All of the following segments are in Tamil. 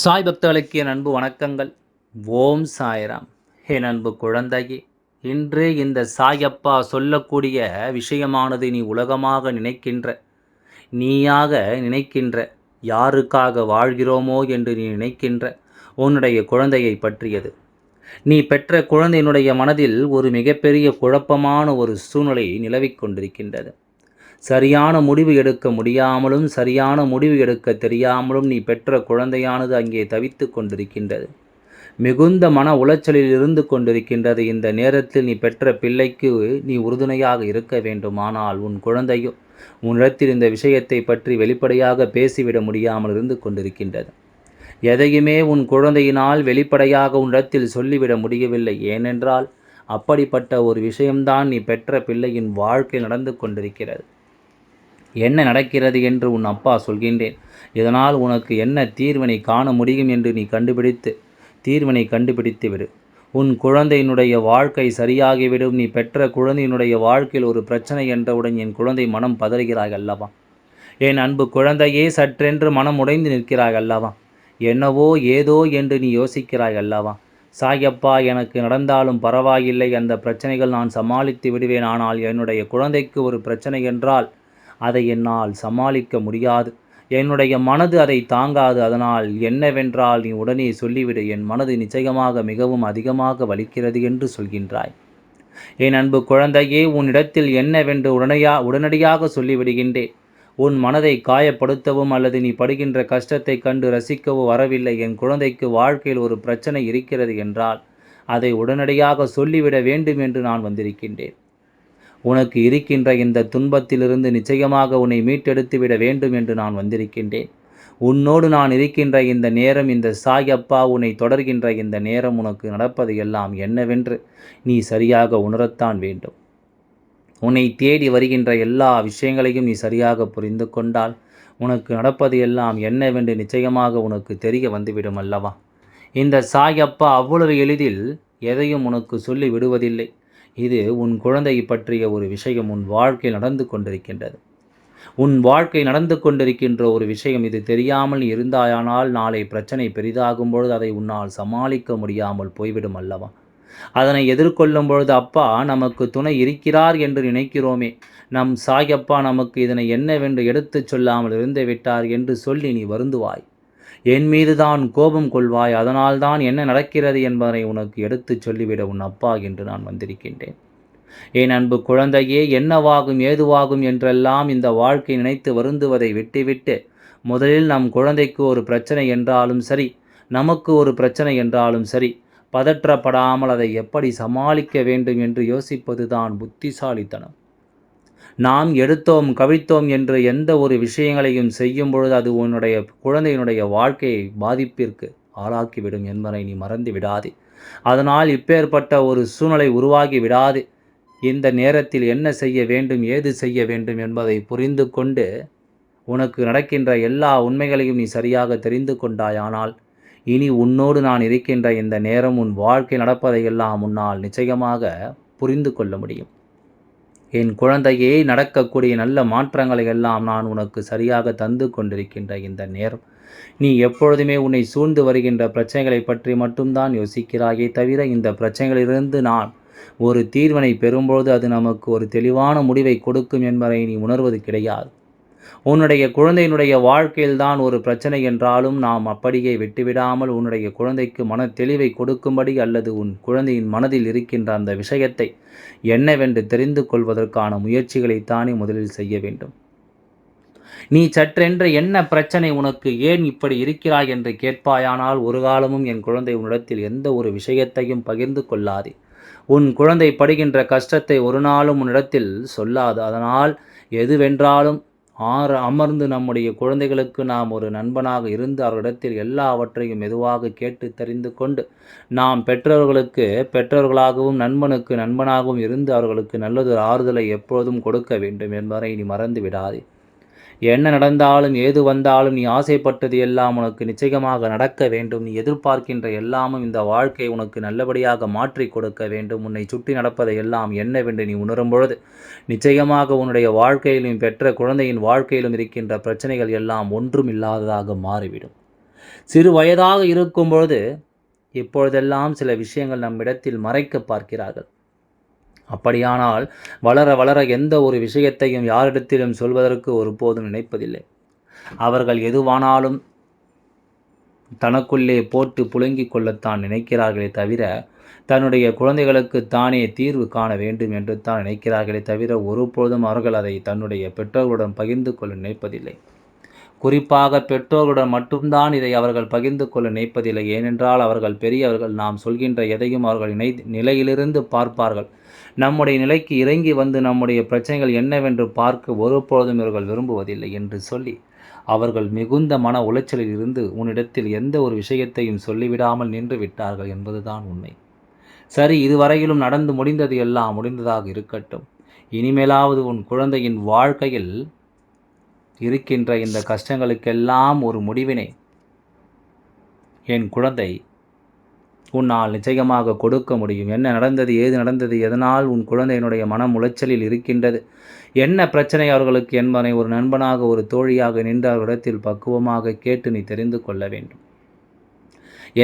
சாய் பக்தர்களுக்கு என் அன்பு வணக்கங்கள். ஓம் சாய்ராம். என் அன்பு குழந்தையே, இன்று இந்த சாயப்பா சொல்லக்கூடிய விஷயமானது நீ உலகமாக நினைக்கின்ற, நீயாக நினைக்கின்ற, யாருக்காக வாழ்கிறோமோ என்று நீ நினைக்கின்ற உன்னுடைய குழந்தையை பற்றியது. நீ பெற்ற குழந்தையினுடைய மனதில் ஒரு மிகப்பெரிய குழப்பமான ஒரு சூழ்நிலை நிலவிக் கொண்டிருக்கின்றது. சரியான முடிவு எடுக்க முடியாமலும் சரியான முடிவு எடுக்க தெரியாமலும் நீ பெற்ற குழந்தையானது அங்கே தவித்து கொண்டிருக்கின்றது. மிகுந்த மன உளைச்சலில் இருந்து கொண்டிருக்கின்றது. இந்த நேரத்தில் நீ பெற்ற பிள்ளைக்கு நீ உறுதுணையாக இருக்க வேண்டும். ஆனால் உன் குழந்தையோ உன்னிடத்தில் இந்த விஷயத்தை பற்றி வெளிப்படையாக பேசிவிட முடியாமல் இருந்து கொண்டிருக்கின்றது. எதையுமே உன் குழந்தையினால் வெளிப்படையாக உன்னிடத்தில் சொல்லிவிட முடியவில்லை. ஏனென்றால் அப்படிப்பட்ட ஒரு விஷயம்தான் நீ பெற்ற பிள்ளையின் வாழ்க்கை நடந்து கொண்டிருக்கிறது. என்ன நடக்கிறது என்று உன் அப்பா சொல்கின்றேன். இதனால் உனக்கு என்ன தீர்வினை காண முடியும் என்று நீ தீர்வினை கண்டுபிடித்து விடு. உன் குழந்தையினுடைய வாழ்க்கை சரியாகிவிடும். நீ பெற்ற குழந்தையினுடைய வாழ்க்கையில் ஒரு பிரச்சனை என்றவுடன் என் குழந்தை மனம் பதறுகிறாய் அல்லவா? என் அன்பு குழந்தையே, சற்றென்று மனம் உடைந்து நிற்கிறாய் அல்லவா? என்னவோ ஏதோ என்று நீ யோசிக்கிறாய் அல்லவா? சாயப்பா, எனக்கு நடந்தாலும் பரவாயில்லை, அந்த பிரச்சனைகள் நான் சமாளித்து விடுவேன். ஆனால் என்னுடைய குழந்தைக்கு ஒரு பிரச்சனை என்றால் அதை என்னால் சமாளிக்க முடியாது. என்னுடைய மனது அதை தாங்காது. அதனால் என்னவென்றால் நீ உடனே சொல்லிவிடு. என் மனது நிச்சயமாக மிகவும் அதிகமாக வலிக்கிறது என்று சொல்கின்றாய். என் அன்பு குழந்தையே, உன்னிடத்தில் என்னவென்று உடனடியாக சொல்லிவிடுகின்றேன். உன் மனதை காயப்படுத்தவும் அல்லது நீ படுகின்ற கஷ்டத்தை கண்டு ரசிக்கவோ வரவில்லை. என் குழந்தைக்கு வாழ்க்கையில் ஒரு பிரச்சனை இருக்கிறது என்றால் அதை உடனடியாக சொல்லிவிட வேண்டும் என்று நான் வந்திருக்கின்றேன். உனக்கு இருக்கின்ற இந்த துன்பத்திலிருந்து நிச்சயமாக உன்னை மீட்டெடுத்துவிட வேண்டும் என்று நான் வந்திருக்கின்றேன். உன்னோடு நான் இருக்கின்ற இந்த நேரம், இந்த சாயப்பா உன்னை தொடர்கின்ற இந்த நேரம், உனக்கு நடப்பது எல்லாம் என்னவென்று நீ சரியாக உணரத்தான் வேண்டும். உன்னை தேடி வருகின்ற எல்லா விஷயங்களையும் நீ சரியாக புரிந்து கொண்டால் உனக்கு நடப்பது எல்லாம் என்னவென்று நிச்சயமாக உனக்கு தெரிய வந்துவிடும் அல்லவா? இந்த சாயப்பா அவ்வளவு எளிதில் எதையும் உனக்கு சொல்லி விடுவதில்லை. இது உன் குழந்தை பற்றிய ஒரு விஷயம் உன் வாழ்க்கை நடந்து கொண்டிருக்கின்றது. உன் வாழ்க்கை நடந்து கொண்டிருக்கின்ற ஒரு விஷயம். இது தெரியாமல் இருந்தாயானால் நாளை பிரச்சனை பெரிதாகும் பொழுது அதை உன்னால் சமாளிக்க முடியாமல் போய்விடும் அல்லவா? அதனை எதிர்கொள்ளும் பொழுது அப்பா நமக்கு துணை இருக்கிறார் என்று நினைக்கிறோமே, நம் சாயப்பா நமக்கு இதனை என்னவென்று எடுத்துச் சொல்லாமல் இருந்து விட்டார் என்று சொல்லி நீ வருந்துவாய். என் மீதுதான் கோபம் கொள்வாய். அதனால்தான் என்ன நடக்கிறது என்பதனை உனக்கு எடுத்துச் சொல்லிவிட உன் அப்பா என்று நான் வந்திருக்கின்றேன். என் அன்பு குழந்தையே, என்னவாகும் ஏதுவாகும் என்றெல்லாம் இந்த வாழ்க்கை நினைத்து வருந்துவதை விட்டுவிட்டு, முதலில் நம் குழந்தைக்கு ஒரு பிரச்சனை என்றாலும் சரி, நமக்கு ஒரு பிரச்சனை என்றாலும் சரி, பதற்றப்படாமல் அதை எப்படி சமாளிக்க வேண்டும் என்று யோசிப்பதுதான் புத்திசாலித்தனம். நாம் எடுத்தோம் கவிழ்த்தோம் என்று எந்த ஒரு விஷயங்களையும் செய்யும் பொழுது அது உன்னுடைய குழந்தையினுடைய வாழ்க்கையை பாதிப்பிற்கு ஆளாக்கிவிடும் என்பதை நீ மறந்து விடாதே. அதனால் இப்பேற்பட்ட ஒரு சூழ்நிலை உருவாகி விடாது. இந்த நேரத்தில் என்ன செய்ய வேண்டும், ஏது செய்ய வேண்டும் என்பதை புரிந்து கொண்டு உனக்கு நடக்கின்ற எல்லா உண்மைகளையும் நீ சரியாக தெரிந்து கொண்டாயானால் இனி உன்னோடு நான் இருக்கின்ற இந்த நேரம் உன் வாழ்க்கை நடப்பதையெல்லாம் உன்னால் நிச்சயமாக புரிந்து கொள்ள முடியும். என் குழந்தையே, நடக்கக்கூடிய நல்ல மாற்றங்களை எல்லாம் நான் உனக்கு சரியாக தந்து கொண்டிருக்கின்ற இந்த நேரம், நீ எப்பொழுதுமே உன்னை சூழ்ந்து வருகின்ற பிரச்சனைகளை பற்றி மட்டும்தான் யோசிக்கிறாயே தவிர, இந்த பிரச்சனைகளிலிருந்து நான் ஒரு தீர்வினை பெறும்பொழுது அது நமக்கு ஒரு தெளிவான முடிவை கொடுக்கும் என்பதை நீ உணர்வது கிடையாது. உன்னுடைய குழந்தையினுடைய வாழ்க்கையில்தான் ஒரு பிரச்சனை என்றாலும் நாம் அப்படியே விட்டுவிடாமல் உன்னுடைய குழந்தைக்கு மன தெளிவை கொடுக்கும்படி அல்லது உன் குழந்தையின் மனதில் இருக்கின்ற அந்த விஷயத்தை என்னவென்று தெரிந்து கொள்வதற்கான முயற்சிகளைத்தானே முதலில் செய்ய வேண்டும். நீ சற்றென்று என்ன பிரச்சனை, உனக்கு ஏன் இப்படி இருக்கிறாய் என்று கேட்பாயானால் ஒரு காலமும் என் குழந்தை உன்னிடத்தில் எந்த ஒரு விஷயத்தையும் பகிர்ந்து கொள்ளாதே. உன் குழந்தை படுகின்ற கஷ்டத்தை ஒரு நாளும் உன்னிடத்தில் சொல்லாது. அதனால் எதுவென்றாலும் அமர்ந்து நம்முடைய குழந்தைகளுக்கு நாம் ஒரு நண்பனாக இருந்து அவர்களிடத்தில் எல்லாவற்றையும் மெதுவாக கேட்டு தெரிந்து கொண்டு நாம் பெற்றோர்களாகவும் நண்பனுக்கு நண்பனாகவும் இருந்து அவர்களுக்கு நல்லதொரு ஆறுதலை எப்பொழுதும் கொடுக்க வேண்டும் என்பதை நீ மறந்து விடாதே. என்ன நடந்தாலும் ஏது வந்தாலும் நீ ஆசைப்பட்டது எல்லாம் உனக்கு நிச்சயமாக நடக்க வேண்டும். நீ எதிர்பார்க்கின்ற எல்லாமும் இந்த வாழ்க்கை உனக்கு நல்லபடியாக மாற்றி கொடுக்க வேண்டும். உன்னை சுற்றி நடப்பதை எல்லாம் என்னவென்று நீ உணரும் பொழுது நிச்சயமாக உன்னுடைய வாழ்க்கையிலும் பெற்ற குழந்தையின் வாழ்க்கையிலும் இருக்கின்ற பிரச்சனைகள் எல்லாம் ஒன்றும் இல்லாததாக மாறிவிடும். சிறு வயதாக இருக்கும் பொழுது இப்பொழுதெல்லாம் சில விஷயங்கள் நம்மிடத்தில் மறைக்க பார்க்கிறார்கள். அப்படியானால் வளர வளர எந்த ஒரு விஷயத்தையும் யாரிடத்திலும் சொல்வதற்கு ஒருபோதும் நினைப்பதில்லை. அவர்கள் எதுவானாலும் தனக்குள்ளே போட்டு புழுங்கிக் கொள்ளத்தான் நினைக்கிறார்களே தவிர, தன்னுடைய குழந்தைகளுக்கு தானே தீர்வு காண வேண்டும் என்று தான் நினைக்கிறார்களே தவிர, ஒருபொழுதும் அவர்கள் அதை தன்னுடைய பெற்றோர்களுடன் பகிர்ந்து கொள்ள நினைப்பதில்லை. குறிப்பாக பெற்றோர்களுடன் மட்டும்தான் இதை அவர்கள் பகிர்ந்து கொள்ள நினைப்பதில்லை. ஏனென்றால் அவர்கள் பெரியவர்கள். நாம் சொல்கின்ற எதையும் அவர்கள் நிலையிலிருந்து பார்ப்பார்கள். நம்முடைய நிலைக்கு இறங்கி வந்து நம்முடைய பிரச்சனைகள் என்னவென்று பார்க்க ஒருபொழுதும் இவர்கள் விரும்புவதில்லை என்று சொல்லி, அவர்கள் மிகுந்த மன உளைச்சலில் இருந்து உன்னிடத்தில் எந்த ஒரு விஷயத்தையும் சொல்லிவிடாமல் நின்று விட்டார்கள் என்பதுதான் உண்மை. சரி, இதுவரையிலும் நடந்து முடிந்தது எல்லாம் முடிந்ததாக இருக்கட்டும். இனிமேலாவது உன் குழந்தையின் வாழ்க்கையில் இருக்கின்ற இந்த கஷ்டங்களுக்கெல்லாம் ஒரு முடிவினை என் குழந்தை உன்னால் நிச்சயமாக கொடுக்க முடியும். என்ன நடந்தது, ஏது நடந்தது, எதனால் உன் குழந்தையினுடைய மனம் உளைச்சலில் இருக்கின்றது, என்ன பிரச்சனை அவர்களுக்கு என்பதை ஒரு நண்பனாக ஒரு தோழியாக நின்று அவர்களிடத்தில் பக்குவமாக கேட்டு நீ தெரிந்து கொள்ள வேண்டும்.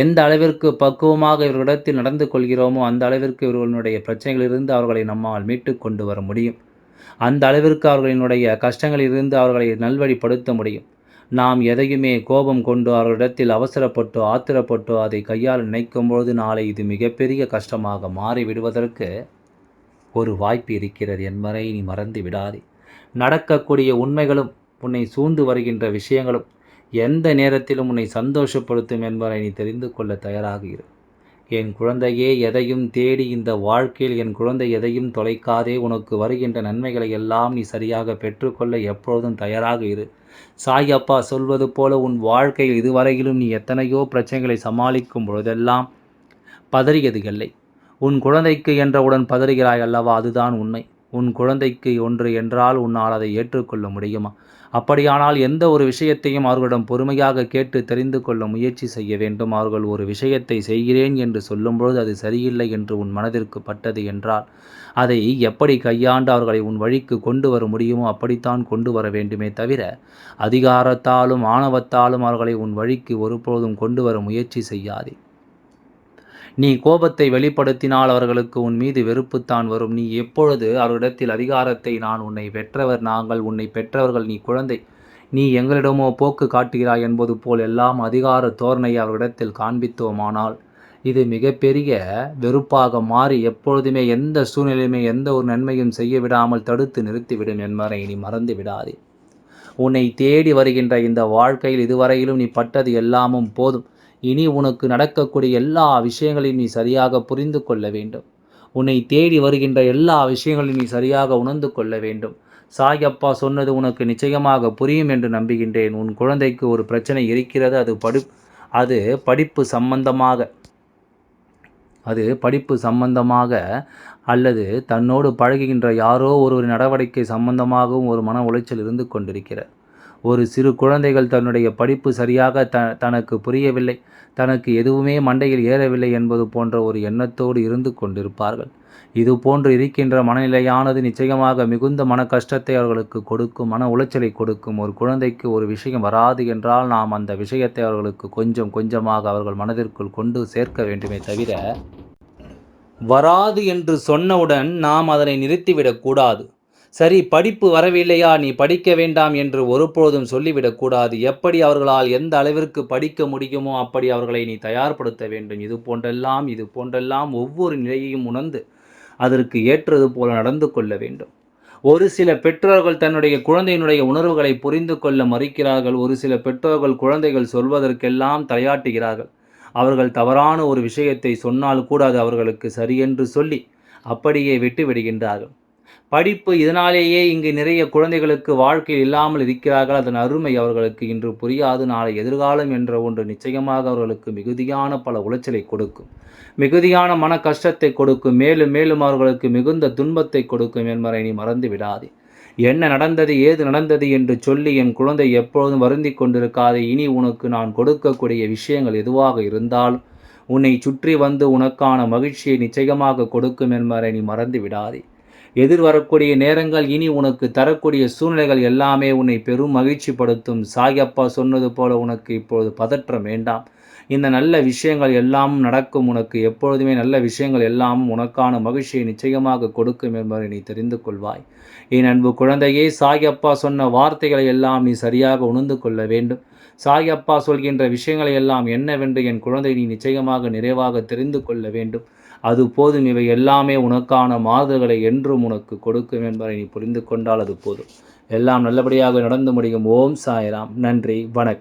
எந்த அளவிற்கு பக்குவமாக இவர்களிடத்தில் நடந்து கொள்கிறோமோ அந்த அளவிற்கு இவர்களுடைய பிரச்சனைகளிலிருந்து அவர்களை நம்மால் மீட்டு கொண்டு வர முடியும். அந்த அளவிற்கு அவர்களினுடைய கஷ்டங்களிலிருந்து அவர்களை நல்வழிப்படுத்த முடியும். நாம் எதையுமே கோபம் கொண்டு அவர்களிடத்தில் அவசரப்பட்டோ ஆத்திரப்பட்டோ அதை கையால் நினைக்கும்பொழுது நாளை இது மிகப்பெரிய கஷ்டமாக மாறிவிடுவதற்கு ஒரு வாய்ப்பு இருக்கிறது என்பதை நீ மறந்து விடாதே. நடக்கக்கூடிய உண்மைகளும் உன்னை சூழ்ந்து வருகின்ற விஷயங்களும் எந்த நேரத்திலும் உன்னை சந்தோஷப்படுத்தும் என்பதை நீ தெரிந்து கொள்ள தயாராக இரு. என் குழந்தையே, எதையும் தேடி இந்த வாழ்க்கையில் என் குழந்தை எதையும் தொலைக்காதே. உனக்கு வருகின்ற நன்மைகளை எல்லாம் நீ சரியாக பெற்றுக்கொள்ள எப்பொழுதும் தயாராக இரு. சாய் அப்பா சொல்வது போல உன் வாழ்க்கையில் இதுவரையிலும் நீ எத்தனையோ பிரச்சனைகளை சமாளிக்கும் பொழுதெல்லாம் பதறியது இல்லை. உன் குழந்தைக்கு என்றவுடன் பதறுகிறாய் அல்லவா? அதுதான் உண்மை. உன் குழந்தைக்கு ஒன்று என்றால் உன்னால் அதை ஏற்றுக்கொள்ள முடியுமா? அப்படியானால் எந்த ஒரு விஷயத்தையும் அவர்களிடம் பொறுமையாக கேட்டு தெரிந்து கொள்ள முயற்சி செய்ய வேண்டும். அவர்கள் ஒரு விஷயத்தை செய்கிறேன் என்று சொல்லும்பொழுது அது சரியில்லை என்று உன் மனதிற்கு பட்டது என்றால் அதை எப்படி கையாண்டு அவர்களை உன் வழிக்கு கொண்டு வர முடியுமோ அப்படித்தான் கொண்டு வர வேண்டுமே தவிர அதிகாரத்தாலும் ஆணவத்தாலும் அவர்களை உன் வழிக்கு ஒருபோதும் கொண்டு வர முயற்சி செய்யாதே. நீ கோபத்தை வெளிப்படுத்தினால் அவர்களுக்கு உன் மீது வெறுப்புத்தான் வரும். நீ எப்பொழுது அவர்களிடத்தில் அதிகாரத்தை நான் உன்னை பெற்றவர், நாங்கள் உன்னை பெற்றவர்கள், நீ குழந்தை, நீ எங்களிடமோ போக்கு காட்டுகிறாய் என்பது போல் எல்லாம் அதிகார தோரணையை அவர்களிடத்தில் காண்பித்தோமானால் இது மிகப்பெரிய வெறுப்பாக மாறி எப்பொழுதுமே எந்த சூழ்நிலையுமே எந்த ஒரு நன்மையும் செய்ய விடாமல் தடுத்து நிறுத்திவிடும் என்பதை நீ மறந்து விடாதே. உன்னை தேடி வருகின்ற இந்த வாழ்க்கையில் இதுவரையிலும் நீ பட்டது எல்லாமும் போதும். இனி உனக்கு நடக்கக்கூடிய எல்லா விஷயங்களையும் நீ சரியாக புரிந்து கொள்ள வேண்டும். உன்னை தேடி வருகின்ற எல்லா விஷயங்களையும் நீ சரியாக உணர்ந்து கொள்ள வேண்டும். சாய் அப்பா சொன்னது உனக்கு நிச்சயமாக புரியும் என்று நம்புகின்றேன். உன் குழந்தைக்கு ஒரு பிரச்சனை இருக்கிறது. அது படிப்பு சம்பந்தமாக அல்லது தன்னோடு பழகுகின்ற யாரோ ஒருவர் நடவடிக்கை சம்பந்தமாகவும் ஒரு மன உளைச்சல் இருந்து கொண்டிருக்கிறது. ஒரு சிறு குழந்தைகள் தன்னுடைய படிப்பு சரியாக தனக்கு புரியவில்லை, தனக்கு எதுவுமே மண்டையில் ஏறவில்லை என்பது போன்ற ஒரு எண்ணத்தோடு இருந்து கொண்டிருப்பார்கள். இது போன்று இருக்கின்ற மனநிலையானது நிச்சயமாக மிகுந்த மன கஷ்டத்தை அவர்களுக்கு கொடுக்கும், மன உளைச்சலை கொடுக்கும். ஒரு குழந்தைக்கு ஒரு விஷயம் வராது என்றால் நாம் அந்த விஷயத்தை அவர்களுக்கு கொஞ்சம் கொஞ்சமாக அவர்கள் மனதிற்குள் கொண்டு சேர்க்க வேண்டுமே தவிர வராது என்று சொன்னவுடன் நாம் அதனை நிறுத்திவிடக்கூடாது. சரி, படிப்பு வரவில்லையா, நீ படிக்க வேண்டாம் என்று ஒருபொழுதும் சொல்லிவிடக்கூடாது. எப்படி அவர்களால் எந்த அளவிற்கு படிக்க முடியுமோ அப்படி அவர்களை நீ தயார்படுத்த வேண்டும். இது போன்றெல்லாம் ஒவ்வொரு நிலையையும் உணர்ந்து அதற்கு ஏற்றது போல நடந்து கொள்ள வேண்டும். ஒரு சில பெற்றோர்கள் தன்னுடைய குழந்தையினுடைய உணர்வுகளை புரிந்து கொள்ள மறுக்கிறார்கள். ஒரு சில பெற்றோர்கள் குழந்தைகள் சொல்வதற்கெல்லாம் தலையாட்டுகிறார்கள். அவர்கள் தவறான ஒரு விஷயத்தை சொன்னால் கூட அது அவர்களுக்கு சரியென்று சொல்லி அப்படியே விட்டு விடுகின்றார்கள். படிப்பு இதனாலேயே இங்கு நிறைய குழந்தைகளுக்கு வாழ்க்கையில் இல்லாமல் இருக்கிறார்கள். அதன் அருமை அவர்களுக்கு இன்று புரியாது. நாளை எதிர்காலம் என்ற ஒன்று நிச்சயமாக அவர்களுக்கு மிகுதியான பல உளைச்சலை கொடுக்கும், மிகுதியான மன கஷ்டத்தை கொடுக்கும், மேலும் மேலும் அவர்களுக்கு மிகுந்த துன்பத்தை கொடுக்கும் என்பதை நீ மறந்து விடாதே. என்ன நடந்தது, ஏது நடந்தது என்று சொல்லி என் குழந்தை எப்பொழுதும் வருந்தி கொண்டிருக்காதே. இனி உனக்கு நான் கொடுக்கக்கூடிய விஷயங்கள் எதுவாக இருந்தாலும் உன்னை சுற்றி வந்து உனக்கான மகிழ்ச்சியை நிச்சயமாக கொடுக்கும் என்பதை நீ மறந்து விடாதே. எதிர்வரக்கூடிய நேரங்கள் இனி உனக்கு தரக்கூடிய சூழ்நிலைகள் எல்லாமே உன்னை பெரும் மகிழ்ச்சிப்படுத்தும். சாயப்பா சொன்னது போல உனக்கு இப்பொழுது பதற்றம் வேண்டாம். இந்த நல்ல விஷயங்கள் எல்லாம் நடக்கும். உனக்கு எப்பொழுதுமே நல்ல விஷயங்கள் எல்லாமும் உனக்கான மகிழ்ச்சியை நிச்சயமாக கொடுக்கும் என்பதை நீ தெரிந்து கொள்வாய். என் அன்பு குழந்தையே, சாயப்பா சொன்ன வார்த்தைகளை எல்லாம் நீ சரியாக உணர்ந்து கொள்ள வேண்டும். சாயப்பா சொல்கின்ற விஷயங்களை எல்லாம் என்னவென்று என் குழந்தை நீ நிச்சயமாக நிறைவாக தெரிந்து கொள்ள வேண்டும். அது போதும். இவை எல்லாமே உனக்கான மாறுதல்களை என்றும் உனக்கு கொடுக்கும் என்பதை நீ புரிந்து கொண்டால் அது போதும். எல்லாம் நல்லபடியாக நடந்து முடியும். ஓம் சாய்ராம். நன்றி, வணக்கம்.